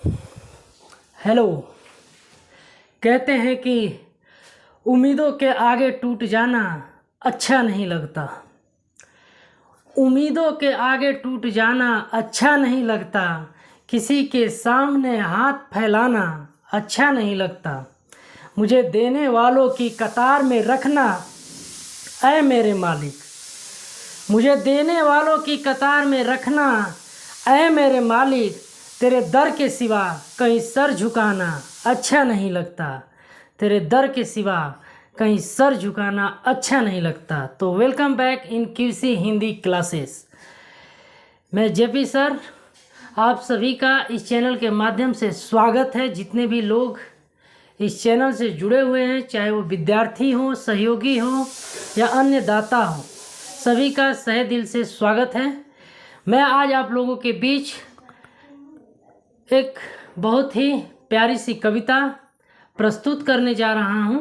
Hello. कहते हैं कि उम्मीदों के आगे टूट जाना अच्छा नहीं लगता। उम्मीदों के आगे टूट जाना अच्छा नहीं लगता। किसी के सामने हाथ फैलाना अच्छा नहीं लगता। मुझे देने वालों की कतार में रखना ऐ मेरे मालिक। मुझे देने वालों की कतार में रखना ऐ मेरे मालिक। तेरे दर के सिवा कहीं सर झुकाना अच्छा नहीं लगता। तेरे दर के सिवा कहीं सर झुकाना अच्छा नहीं लगता। तो welcome back in QC Hindi classes. मैं जेपी सर, आप सभी का इस चैनल के माध्यम से स्वागत है। जितने भी लोग इस चैनल से जुड़े हुए हैं, चाहे वो विद्यार्थी हों, सहयोगी हों या अन्य दाता हों, सभी का तहे दिल से स्वागत है। मैं आज आप लोगों के बीच एक बहुत ही प्यारी सी कविता प्रस्तुत करने जा रहा हूं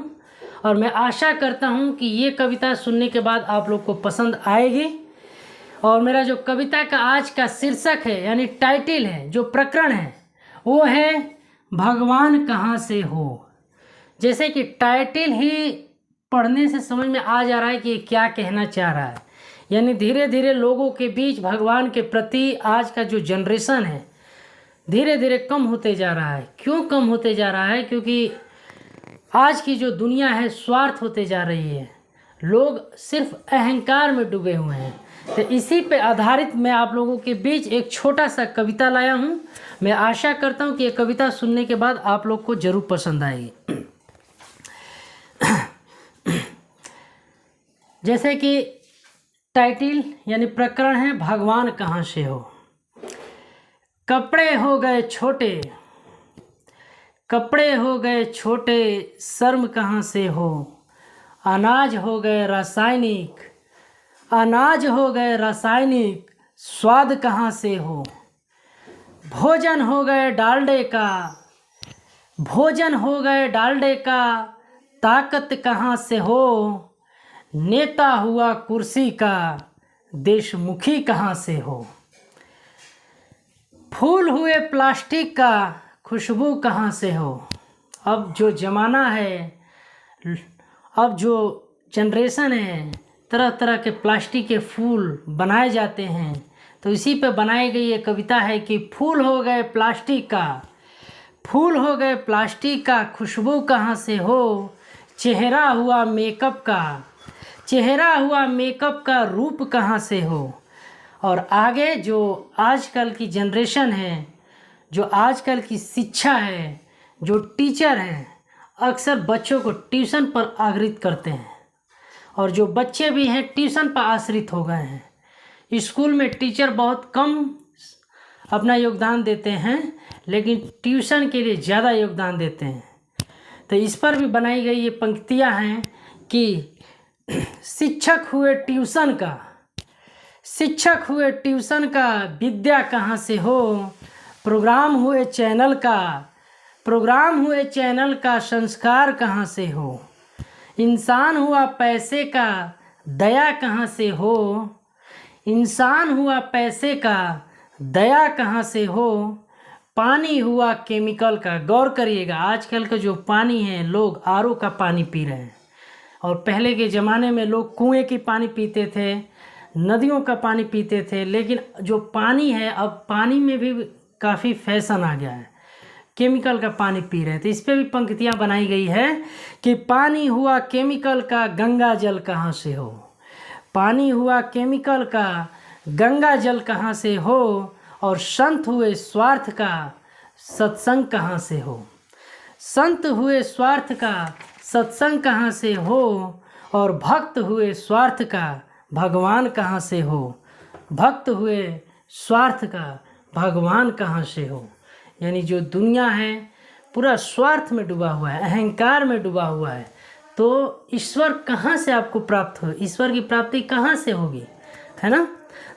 और मैं आशा करता हूं कि ये कविता सुनने के बाद आप लोग को पसंद आएगी। और मेरा जो कविता का आज का शीर्षक है, यानी टाइटल है, जो प्रकरण है, वो है भगवान कहाँ से हो। जैसे कि टाइटल ही पढ़ने से समझ में आ जा रहा है कि क्या कहना चाह रहा है। यानी धीरे धीरे लोगों के बीच भगवान के प्रति आज का जो जनरेशन है धीरे धीरे कम होते जा रहा है। क्यों कम होते जा रहा है? क्योंकि आज की जो दुनिया है स्वार्थ होते जा रही है। लोग सिर्फ अहंकार में डूबे हुए हैं। तो इसी पे आधारित मैं आप लोगों के बीच एक छोटा सा कविता लाया हूँ। मैं आशा करता हूँ कि ये कविता सुनने के बाद आप लोग को ज़रूर पसंद आएगी। जैसे कि टाइटल यानी प्रकरण है भगवान कहाँ से हो। कपड़े हो गए छोटे, कपड़े हो गए छोटे, शर्म कहाँ से हो। अनाज हो गए रासायनिक, अनाज हो गए रासायनिक, स्वाद कहाँ से हो। भोजन हो गए डालडे का, भोजन हो गए डालडे का, ताकत कहाँ से हो। नेता हुआ कुर्सी का, देशमुखी कहाँ से हो। फूल हुए प्लास्टिक का, खुशबू कहाँ से हो। अब जो ज़माना है, अब जो जनरेशन है, तरह तरह के प्लास्टिक के फूल बनाए जाते हैं। तो इसी पे बनाई गई ये कविता है कि फूल हो गए प्लास्टिक का, फूल हो गए प्लास्टिक का, खुशबू कहाँ से हो। चेहरा हुआ मेकअप का, चेहरा हुआ मेकअप का, रूप कहाँ से हो। और आगे जो आजकल की जनरेशन है, जो आजकल की शिक्षा है, जो टीचर हैं, अक्सर बच्चों को ट्यूशन पर आश्रित करते हैं। और जो बच्चे भी हैं ट्यूशन पर आश्रित हो गए हैं। स्कूल में टीचर बहुत कम अपना योगदान देते हैं, लेकिन ट्यूशन के लिए ज़्यादा योगदान देते हैं। तो इस पर भी बनाई गई ये पंक्तियाँ हैं कि शिक्षक हुए ट्यूशन का, शिक्षक हुए ट्यूशन का, विद्या कहाँ से हो। प्रोग्राम हुए चैनल का, प्रोग्राम हुए चैनल का, संस्कार कहाँ से हो। इंसान हुआ पैसे का, दया कहाँ से हो। इंसान हुआ पैसे का, दया कहाँ से हो। पानी हुआ केमिकल का। गौर करिएगा, आजकल का जो पानी है, लोग आरओ का पानी पी रहे हैं। और पहले के ज़माने में लोग कुएं की पानी पीते थे, नदियों का पानी पीते थे। लेकिन जो पानी है, अब पानी में भी काफ़ी फैशन आ गया है, केमिकल का पानी पी रहे हैं। तो इस पर भी पंक्तियाँ बनाई गई है कि पानी हुआ केमिकल का, गंगा जल कहाँ से हो। पानी हुआ केमिकल का, गंगा जल कहाँ से हो। और संत हुए स्वार्थ का, सत्संग कहाँ से हो। संत हुए स्वार्थ का, सत्संग कहाँ से हो। और भक्त हुए स्वार्थ का, भगवान कहाँ से हो। भक्त हुए स्वार्थ का, भगवान कहाँ से हो। यानी जो दुनिया है पूरा स्वार्थ में डूबा हुआ है, अहंकार में डूबा हुआ है। तो ईश्वर कहाँ से आपको प्राप्त हो, ईश्वर की प्राप्ति कहाँ से होगी, है ना।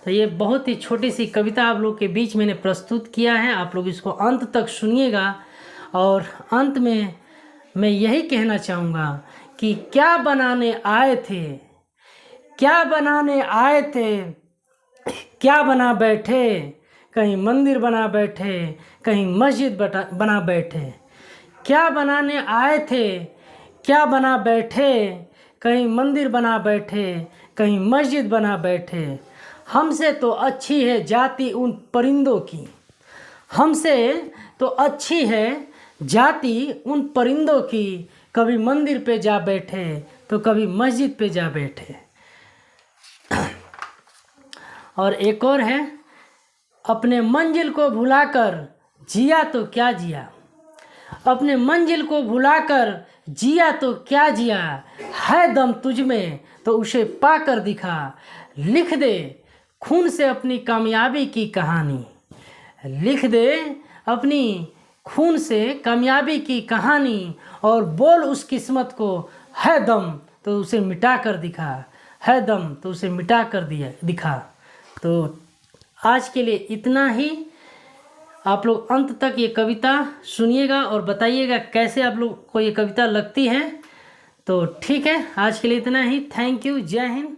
तो ये बहुत ही छोटी सी कविता आप लोग के बीच मैंने प्रस्तुत किया है। आप लोग इसको अंत तक सुनिएगा। और अंत में मैं यही कहना चाहूँगा कि क्या बनाने आए थे, क्या बनाने आए थे, क्या बना बैठे। कहीं मंदिर बना बैठे, कहीं मस्जिद बना बैठे। क्या बनाने आए थे, क्या बना बैठे, कहीं मंदिर बना बैठे, कहीं मस्जिद बना बैठे। हमसे तो अच्छी है जाति उन परिंदों की, हमसे तो अच्छी है जाति उन परिंदों की। कभी मंदिर पे जा बैठे तो कभी मस्जिद पे जा बैठे। और एक और है, अपने मंजिल को भुलाकर जिया तो क्या जिया, अपने मंजिल को भुलाकर जिया तो क्या जिया। है दम तुझ में तो उसे पाकर दिखा, लिख दे खून से अपनी कामयाबी की कहानी, लिख दे अपनी खून से कामयाबी की कहानी। और बोल उस किस्मत को, है दम तो उसे मिटा कर दिखा, है दम तो उसे मिटा कर दिखा। तो आज के लिए इतना ही। आप लोग अंत तक ये कविता सुनिएगा और बताइएगा कैसे आप लोग को ये कविता लगती है। तो ठीक है, आज के लिए इतना ही। Thank you. जय हिंद।